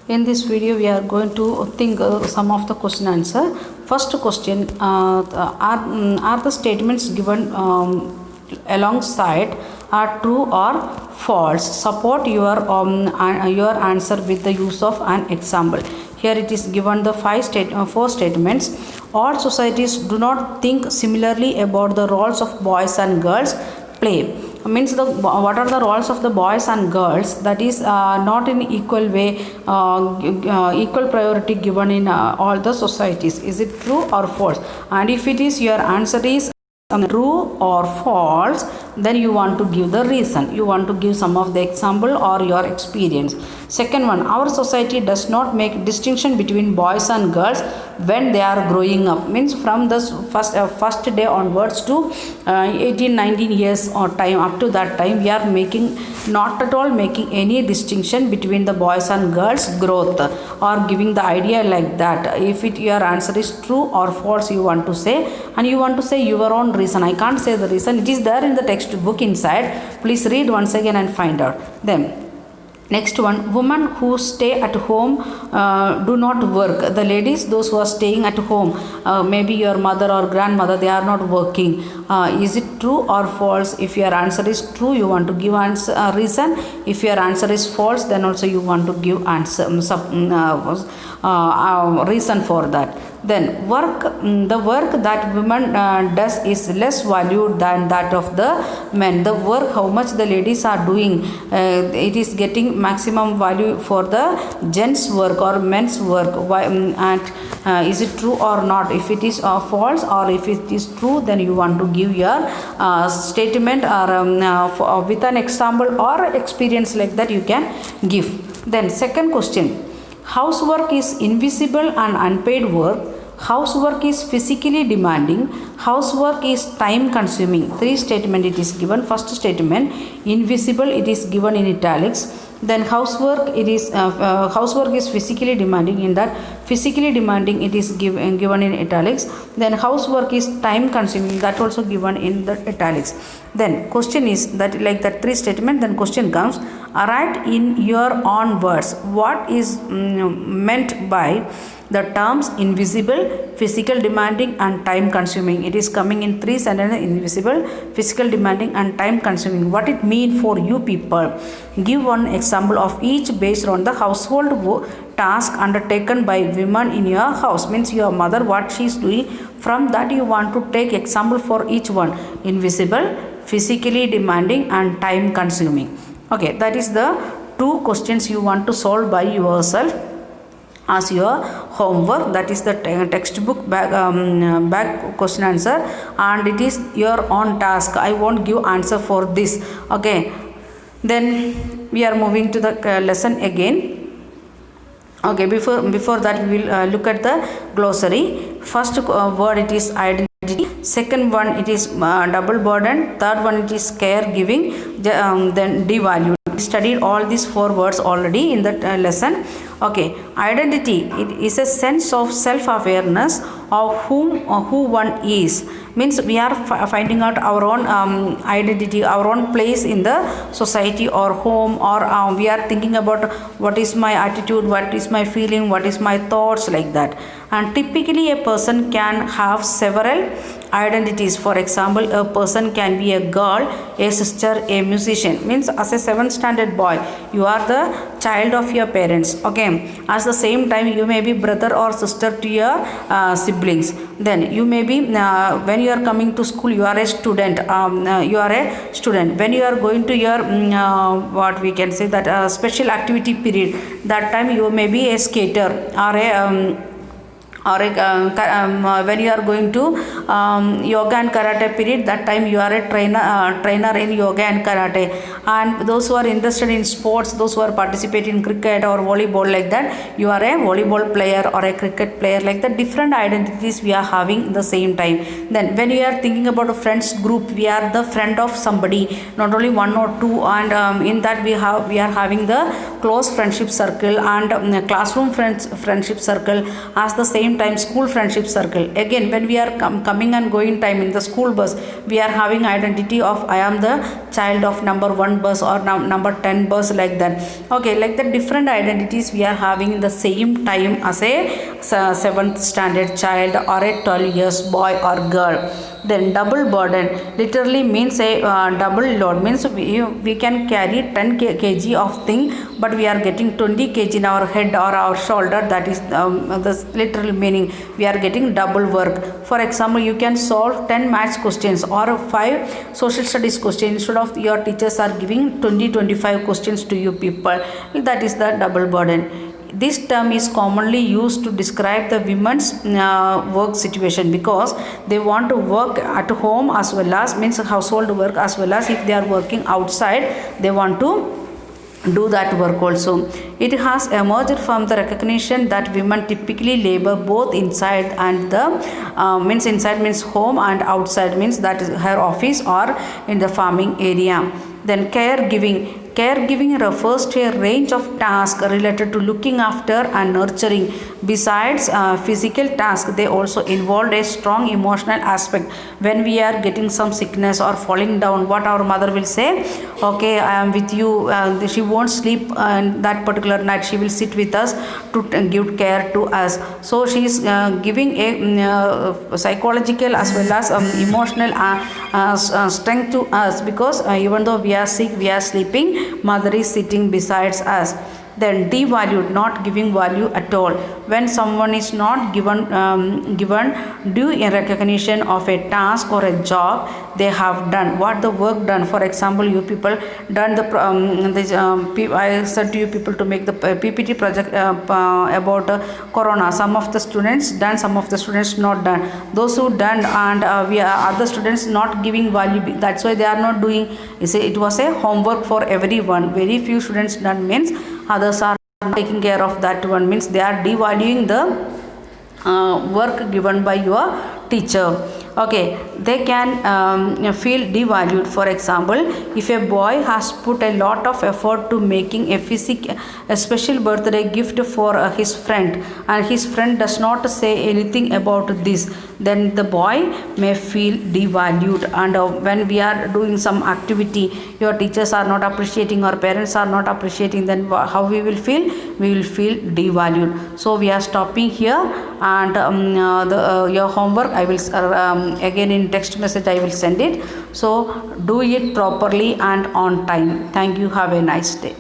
In this video, we are going to think some of the question answer. First question: are the statements given alongside are true or false? Support your answer with the use of an example. Here it is given the four statements. All societies do not think similarly about the roles of boys and girls play. Means what are the roles of the boys and girls, that is not in equal way, equal priority given in all the societies. Is it true or false? And if it is, your answer is true or false, then you want to give the reason, you want to give some of the example or your experience. Second one: our society does not make distinction between boys and girls when they are growing up. Means from the first day onwards to 18-19 years or time, up to that time we are not at all making any distinction between the boys and girls growth, or giving the idea like that. If your answer is true or false, you want to say, and you want to say your own reason. I can't say the reason, it is there in the textbook inside. Please read once again and find out. Then next one: women who stay at home do not work. The ladies, those who are staying at home, maybe your mother or grandmother, they are not working. Is it true or false? If your answer is true, you want to give reason. If your answer is false, then also you want to give answer reason for that. Then the work that women does is less valued than that of the men. The work, how much the ladies are doing, it is getting maximum value for the gents work or men's work. And is it true or not? If it is false, or if it is true, then you want to give your statement, or with an example or experience like that you can give. Then second question: housework is invisible and unpaid work. Housework is physically demanding. Housework is time consuming. Three statement it is given. First statement: invisible, it is given in italics. Then housework is physically demanding. In that physically demanding, it is given in italics. Then housework is time consuming, that also given in the italics. Then question is that, like that three statement, then question comes: write in your own words what is meant by the terms invisible, physical demanding and time consuming. It is coming in three sentences: invisible, physical demanding and time consuming. What it mean for you people? Give one example of each based on the household task undertaken by women in your house. Means your mother, what she is doing, from that you want to take example for each one: invisible, physically demanding and time consuming. Okay, that is the two questions you want to solve by yourself as your homework. That is the textbook back question answer, and it is your own task. I won't give answer for this. Okay, then we are moving to the lesson again. Okay, before that we will look at the glossary. First word, it is identity. Second one, it is double burden. Third one, it is caregiving. Then devalue. We studied all these four words already in that lesson. Okay, identity, it is a sense of self-awareness of who one is. Means we are finding out our own identity, our own place in the society or home, or we are thinking about what is my attitude, what is my feeling, what is my thoughts, like that. And typically a person can have several identities. For example, a person can be a girl, a sister, a musician. Means as a 7th standard boy, you are the child of your parents. Okay, at the same time you may be brother or sister to your siblings. Then you may be when you are coming to school, you are a student. You are a student when you are going to your what we can say that special activity period. That time you may be a skater or a when you are going to yoga and karate period, that time you are a trainer in yoga and karate. And those who are interested in sports, those who are participating in cricket or volleyball, like that, you are a volleyball player or a cricket player. Like that, different identities we are having the same time. Then when we are thinking about a friends group, we are the friend of somebody, not only one or two. And in that we are having the close friendship circle and classroom friendship circle. As the same time school friendship circle. Again, when we are coming and going time in the school bus, we are having identity of I am the child of number 1 bus or number 10 bus, like that. Okay, like the different identities we are having in the same time as a 7th standard child or a 12 years boy or girl. Then double burden literally means a double load, means we can carry 10 kg of thing, but we are getting 20 kg in our head or our shoulder. That is the literal meaning. We are getting double work. For example, you can solve 10 maths questions or 5 social studies questions instead of your teachers are giving 20-25 questions to you people. That is the double burden. This term is commonly used to describe the women's work situation, because they want to work at home as well as, means household work, as well as if they are working outside, they want to do that work also. It has emerged from the recognition that women typically labor both inside and the means inside means home, and outside means that is her office or in the farming area. Then caregiving. Caregiving refers to a range of tasks related to looking after and nurturing. Besides physical tasks, they also involve a strong emotional aspect. When we are getting some sickness or falling down, what our mother will say, okay, I am with you. She won't sleep that particular night. She will sit with us to give care to us. So she is giving a psychological as well as emotional strength to us, because even though we are sick, we are sleeping, mother is sitting besides us. Then devalued, not giving value at all. When someone is not given due recognition of a task or a job they have done, what the work done. For example, you people done the I said to you people to make the PPT project about corona. Some of the students done, some of the students not done. Those who done and we are other students not giving value, that's why they are not doing. It was a homework for everyone. Very few students done means others are taking care of that one, means they are devaluing the work given by your teacher. Okay, they can feel devalued. For example, if a boy has put a lot of effort to making a special birthday gift for his friend, and his friend does not say anything about this, then the boy may feel devalued. And when we are doing some activity, your teachers are not appreciating or parents are not appreciating, then how we will feel? We will feel devalued. So we are stopping here, and your homework I will again in text message I will send it. So do it properly and on time. Thank you. Have a nice day.